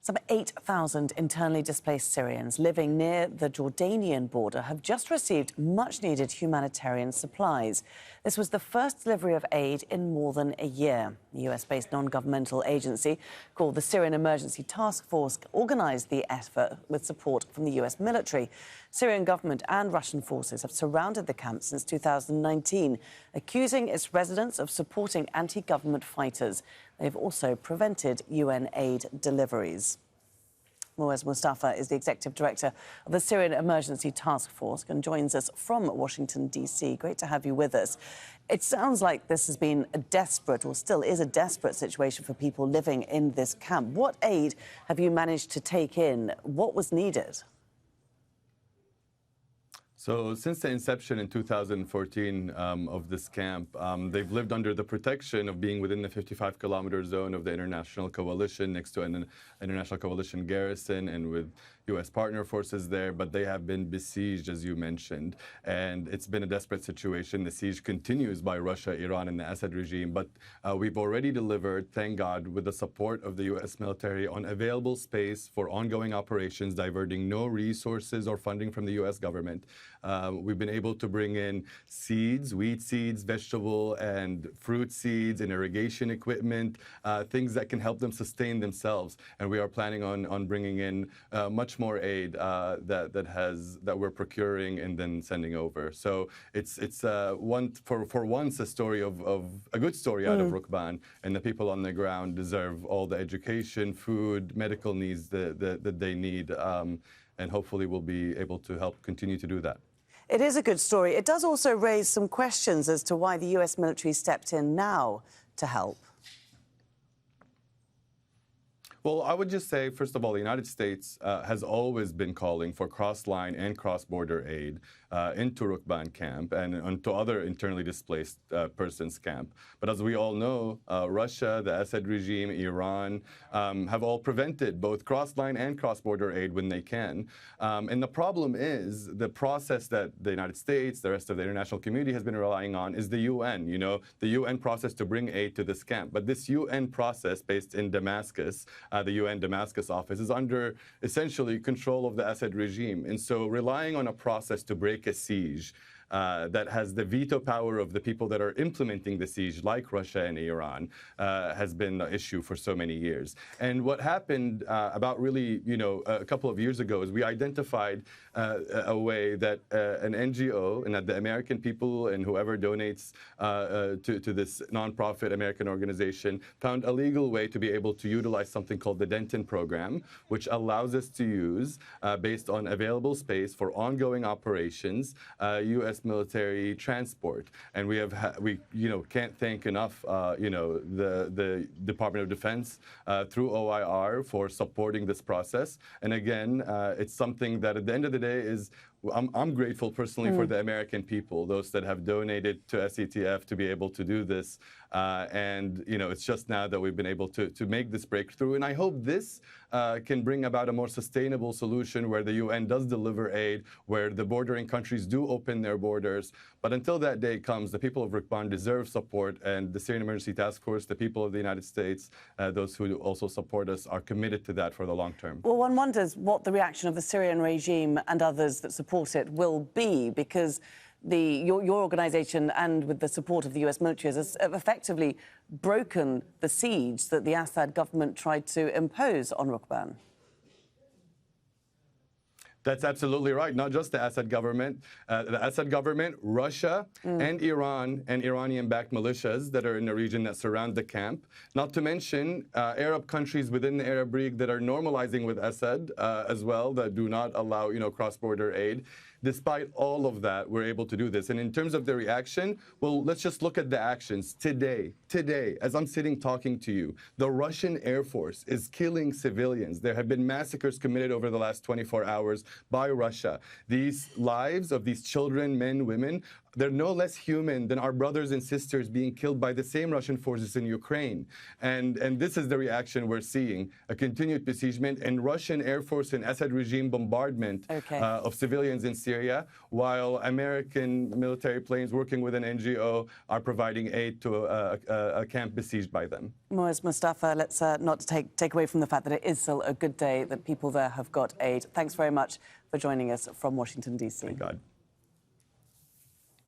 Some 8,000 internally displaced Syrians living near the Jordanian border have just received much-needed humanitarian supplies. This was the first delivery of aid in more than a year. The US-based non-governmental agency called the Syrian Emergency Task Force organised the effort with support from the US military. Syrian government and Russian forces have surrounded the camp since 2019, accusing its residents of supporting anti-government fighters. They've also prevented UN aid deliveries. Mouaz Moustafa is the executive director of the Syrian Emergency Task Force and joins us from Washington, D.C. Great to have you with us. It sounds like this has been a desperate, or still is a desperate situation for people living in this camp. What aid have you managed to take in? What was needed? So since the inception in 2014 of this camp, they've lived under the protection of being within the 55-kilometer zone of the international coalition, next to an international coalition garrison and with U.S. partner forces there, but they have been besieged, as you mentioned, and it's been a desperate situation. The siege continues by Russia, Iran, and the Assad regime, but we've already delivered, thank God, with the support of the U.S. military on available space for ongoing operations, diverting no resources or funding from the U.S. government. We've been able to bring in seeds, wheat seeds, vegetable and fruit seeds, and irrigation equipment, things that can help them sustain themselves. And we are planning on bringing in much more aid that we're procuring and then sending over. So it's for once a story of a good story out of Rukban, and the people on the ground deserve all the education, food, medical needs that they need, and hopefully we'll be able to help continue to do that. It is a good story. It does also raise some questions as to why the US military stepped in now to help. Well, I would just say, first of all, the United States has always been calling for cross-line and cross-border aid into Rukban Camp and to other internally displaced persons camp. But as we all know, Russia, the Assad regime, Iran have all prevented both cross-line and cross-border aid when they can. And the problem is the process that the United States, the rest of the international community has been relying on is the UN, the UN process to bring aid to this camp. But this UN process based in Damascus, the UN Damascus office, is under essentially control of the Assad regime. And so relying on a process to break a siege that has the veto power of the people that are implementing the siege, like Russia and Iran, has been an issue for so many years. And what happened about really, a couple of years ago is we identified a way that an NGO and that the American people and whoever donates to this nonprofit American organization found a legal way to be able to utilize something called the Denton program, which allows us to use, based on available space for ongoing operations, U.S. military transport. And we can't thank enough the Department of Defense through OIR for supporting this process. And again, it's something that at the end of the day is I'm grateful personally for the American people, those that have donated to SETF to be able to do this. And, it's just now that we've been able to make this breakthrough. And I hope this can bring about a more sustainable solution where the UN does deliver aid, where the bordering countries do open their borders. But until that day comes, the people of Rukban deserve support. And the Syrian Emergency Task Force, the people of the United States, those who also support us, are committed to that for the long term. Well, one wonders what the reaction of the Syrian regime and others that support it will be, because your organisation, and with the support of the US military, has effectively broken the siege that the Assad government tried to impose on Rukban. That's absolutely right. Not just the Assad government. The Assad government, Russia, and Iran and Iranian-backed militias that are in the region that surround the camp. Not to mention Arab countries within the Arab League that are normalizing with Assad as well, that do not allow, cross-border aid. Despite all of that, we're able to do this. And in terms of the reaction, well, let's just look at the actions. Today, as I'm sitting talking to you, the Russian Air Force is killing civilians. There have been massacres committed over the last 24 hours by Russia. These lives of these children, men, women, they're no less human than our brothers and sisters being killed by the same Russian forces in Ukraine. And this is the reaction we're seeing, a continued besiegement and Russian Air Force and Assad regime bombardment of civilians in Syria, while American military planes working with an NGO are providing aid to a camp besieged by them. Mouaz Moustafa, let's not take away from the fact that it is still a good day that people there have got aid. Thanks very much for joining us from Washington, D.C. Thank God.